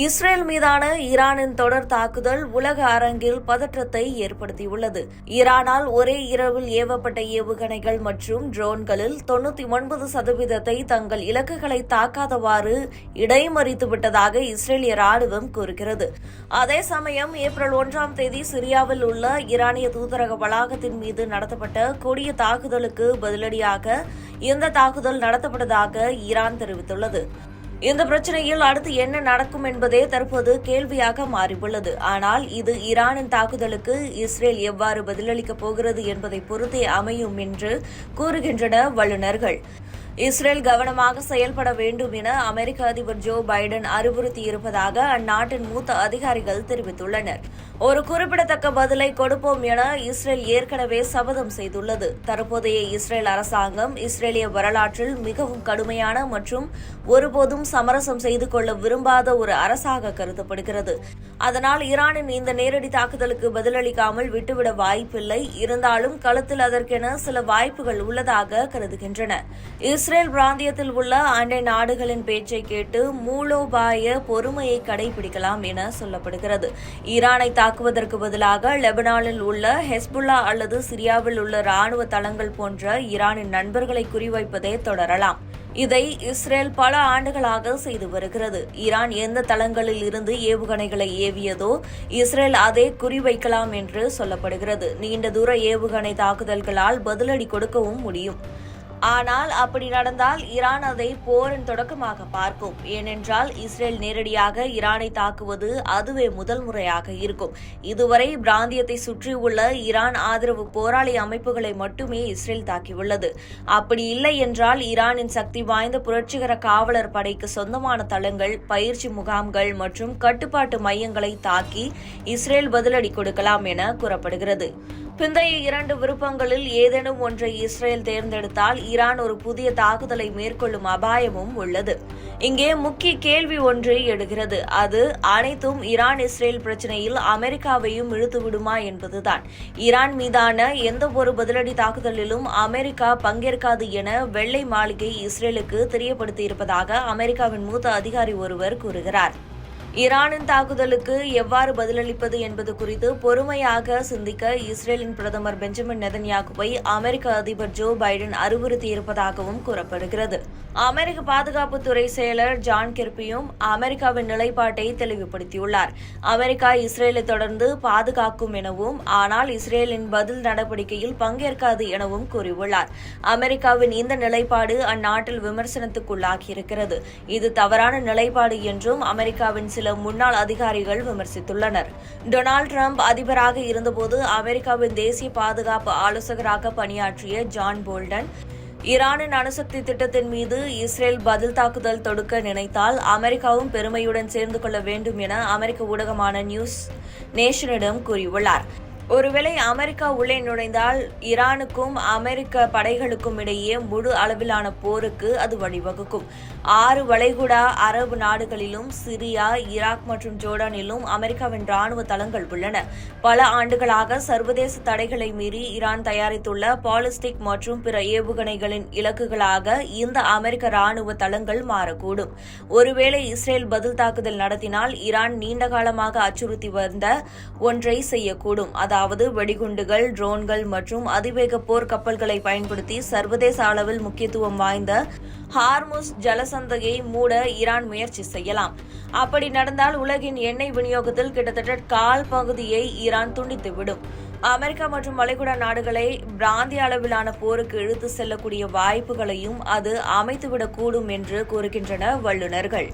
Israel மீதான ஈரானின் தொடர் தாக்குதல் உலக அரங்கில் பதற்றத்தை ஏற்படுத்தியுள்ளது. ஈரானால் ஒரே இரவில் ஏவப்பட்ட ஏவுகணைகள் மற்றும் ட்ரோன்களில் 99% தங்கள் இலக்குகளை தாக்காதவாறு இடைமறித்துவிட்டதாக இஸ்ரேலிய ராணுவம் கூறுகிறது. அதே சமயம் ஏப்ரல் 1ஆம் தேதி சிரியாவில் உள்ள ஈரானிய தூதரக வளாகத்தின் மீது நடத்தப்பட்ட கொடிய தாக்குதலுக்கு பதிலடியாக இந்த தாக்குதல் நடத்தப்பட்டதாக ஈரான் தெரிவித்துள்ளது. இந்த பிரச்சனையில் அடுத்து என்ன நடக்கும் என்பதே தற்போது கேள்வியாக மாறியுள்ளது. ஆனால் இது ஈரானின் தாக்குதலுக்கு இஸ்ரேல் எவ்வாறு பதிலளிக்கப் போகிறது என்பதை பொறுத்தே அமையும் என்று கூறுகின்றனர் வல்லுநர்கள். இஸ்ரேல் கவனமாக செயல்பட வேண்டும் என அமெரிக்க அதிபர் ஜோ பைடன் அறிவுறுத்தியிருப்பதாக அந்நாட்டின் மூத்த அதிகாரிகள் தெரிவித்துள்ளனர். ஒரு குறிப்பிடத்தக்க பதிலை கொடுப்போம் என இஸ்ரேல் ஏற்கனவே சபதம் செய்துள்ளது. தற்போதைய இஸ்ரேல் அரசாங்கம் இஸ்ரேலிய வரலாற்றில் மிகவும் கடுமையான மற்றும் ஒருபோதும் சமரசம் செய்து கொள்ள விரும்பாத ஒரு அரசாக கருதப்படுகிறது. அதனால் ஈரானின் இந்த நேரடி தாக்குதலுக்கு பதிலளிக்காமல் விட்டுவிட வாய்ப்பில்லை. இருந்தாலும் களத்தில் அதற்கென சில வாய்ப்புகள் உள்ளதாக கருதுகின்றன. இஸ்ரேல் பிராந்தியத்தில் உள்ள அண்டை நாடுகளின் பேச்சை கேட்டு மூலோபாய பொறுமையை கடைபிடிக்கலாம் என சொல்லப்படுகிறது. ஈரானை தாக்குவதற்கு பதிலாக லெபனானில் உள்ள ஹெஸ்புல்லா அல்லது சிரியாவில் உள்ள ராணுவ தளங்கள் போன்ற ஈரானின் நண்பர்களை குறிவைப்பதை தொடரலாம். இதை இஸ்ரேல் பல ஆண்டுகளாக செய்து வருகிறது. ஈரான் எந்த தளங்களில் இருந்து ஏவுகணைகளை ஏவியதோ இஸ்ரேல் அதை குறிவைக்கலாம் என்று சொல்லப்படுகிறது. நீண்ட தூர ஏவுகணை தாக்குதல்களால் பதிலடி கொடுக்கவும் முடியும். ஆனால் அப்படி நடந்தால் ஈரான் அதை போரின் தொடக்கமாக பார்க்கும். ஏனென்றால் இஸ்ரேல் நேரடியாக ஈரானை தாக்குவது அதுவே முதல் முறையாக இருக்கும். இதுவரை பிராந்தியத்தை சுற்றியுள்ள ஈரான் ஆதரவு போராளி அமைப்புகளை மட்டுமே இஸ்ரேல் தாக்கியுள்ளது. அப்படி இல்லை என்றால் ஈரானின் சக்தி வாய்ந்த புரட்சிகர காவலர் படைக்கு சொந்தமான தளங்கள், பயிற்சி முகாம்கள் மற்றும் கட்டுப்பாட்டு மையங்களை தாக்கி இஸ்ரேல் பதிலடி கொடுக்கலாம் என கூறப்படுகிறது. பிந்தைய இரண்டு விருப்பங்களில் ஏதேனும் ஒன்றை இஸ்ரேல் தேர்ந்தெடுத்தால் ஈரான் ஒரு புதிய தாக்குதலை மேற்கொள்ளும் அபாயமும் உள்ளது. இங்கே முக்கிய கேள்வி ஒன்று எழுகிறது. அது அனைத்தும் ஈரான் இஸ்ரேல் பிரச்சினையில் அமெரிக்காவையும் இழுத்துவிடுமா என்பதுதான். ஈரான் மீதான எந்தவொரு பதிலடி தாக்குதலிலும் அமெரிக்கா பங்கேற்காது என வெள்ளை மாளிகை இஸ்ரேலுக்கு தெரியப்படுத்தியிருப்பதாக அமெரிக்காவின் மூத்த அதிகாரி ஒருவர் கூறுகிறார். ஈரானின் தாக்குதலுக்கு எவ்வாறு பதிலளிப்பது என்பது குறித்து பொறுமையாக சிந்திக்க இஸ்ரேலின் பிரதமர் பெஞ்சமின் நெதன்யாகுவை அமெரிக்க அதிபர் ஜோ பைடன் அறிவுறுத்தியிருப்பதாகவும் கூறப்படுகிறது. அமெரிக்க பாதுகாப்புத்துறை செயலர் ஜான் கிர்பியும் அமெரிக்காவின் நிலைப்பாட்டை தெளிவுபடுத்தியுள்ளார். அமெரிக்கா இஸ்ரேலை தொடர்ந்து பாதுகாக்கும் எனவும், ஆனால் இஸ்ரேலின் பதில் நடவடிக்கையில் பங்கேற்காது எனவும் கூறியுள்ளார். அமெரிக்காவின் இந்த நிலைப்பாடு அந்நாட்டில் விமர்சனத்துக்குள்ளாகியிருக்கிறது. இது தவறான நிலைப்பாடு என்றும் அமெரிக்காவின் சில முன்னாள் அதிகாரிகள் விமர்சித்துள்ளனர். டொனால்டு டிரம்ப் அதிபராக இருந்தபோது அமெரிக்காவின் தேசிய பாதுகாப்பு ஆலோசகராக பணியாற்றிய ஜான் போல்டன் ஈரானின் அணுசக்தி திட்டத்தின் மீது இஸ்ரேல் பதில் தாக்குதல் தொடுக்க நினைத்தால் அமெரிக்காவும் பெருமையுடன் சேர்ந்து கொள்ள வேண்டும் என அமெரிக்க ஊடகமான நியூஸ் நேஷனிடம் கூறியுள்ளார். ஒருவேளை அமெரிக்கா உள்ளே நுழைந்தால் ஈரானுக்கும் அமெரிக்க படைகளுக்கும் இடையே முழு அளவிலான போருக்கு அது வழிவகுக்கும். 6 வளைகுடா அரபு நாடுகளிலும் சிரியா, ஈராக் மற்றும் ஜோர்டானிலும் அமெரிக்காவின் ராணுவ தளங்கள் உள்ளன. பல ஆண்டுகளாக சர்வதேச தடைகளை மீறி ஈரான் தயாரித்துள்ள பாலிஸ்டிக் மற்றும் பிற ஏவுகணைகளின் இலக்குகளாக இந்த அமெரிக்க ராணுவ தளங்கள் மாறக்கூடும். ஒருவேளை இஸ்ரேல் பதில் தாக்குதல் நடத்தினால் ஈரான் நீண்டகாலமாக அச்சுறுத்தி வந்த ஒன்றை செய்யக்கூடும். அதாவது வெடிகுண்டுகள், ட்ரோன்கள் மற்றும் அதிவேக போர் கப்பல்களை பயன்படுத்தி சர்வதேச அளவில் முக்கியத்துவம் வாய்ந்த ஹார்முஸ் ஜலசந்தையை மூட ஈரான் முயற்சி செய்யலாம். அப்படி நடந்தால் உலகின் எண்ணெய் விநியோகத்தில் கிட்டத்தட்ட கால் பகுதியை ஈரான் துண்டித்துவிடும். அமெரிக்கா மற்றும் வளைகுடா நாடுகளை பிராந்திய அளவிலான போருக்கு இழுத்து செல்லக்கூடிய வாய்ப்புகளையும் அது அமைத்துவிடக்கூடும் என்று கூறுகின்றனர் வல்லுநர்கள்.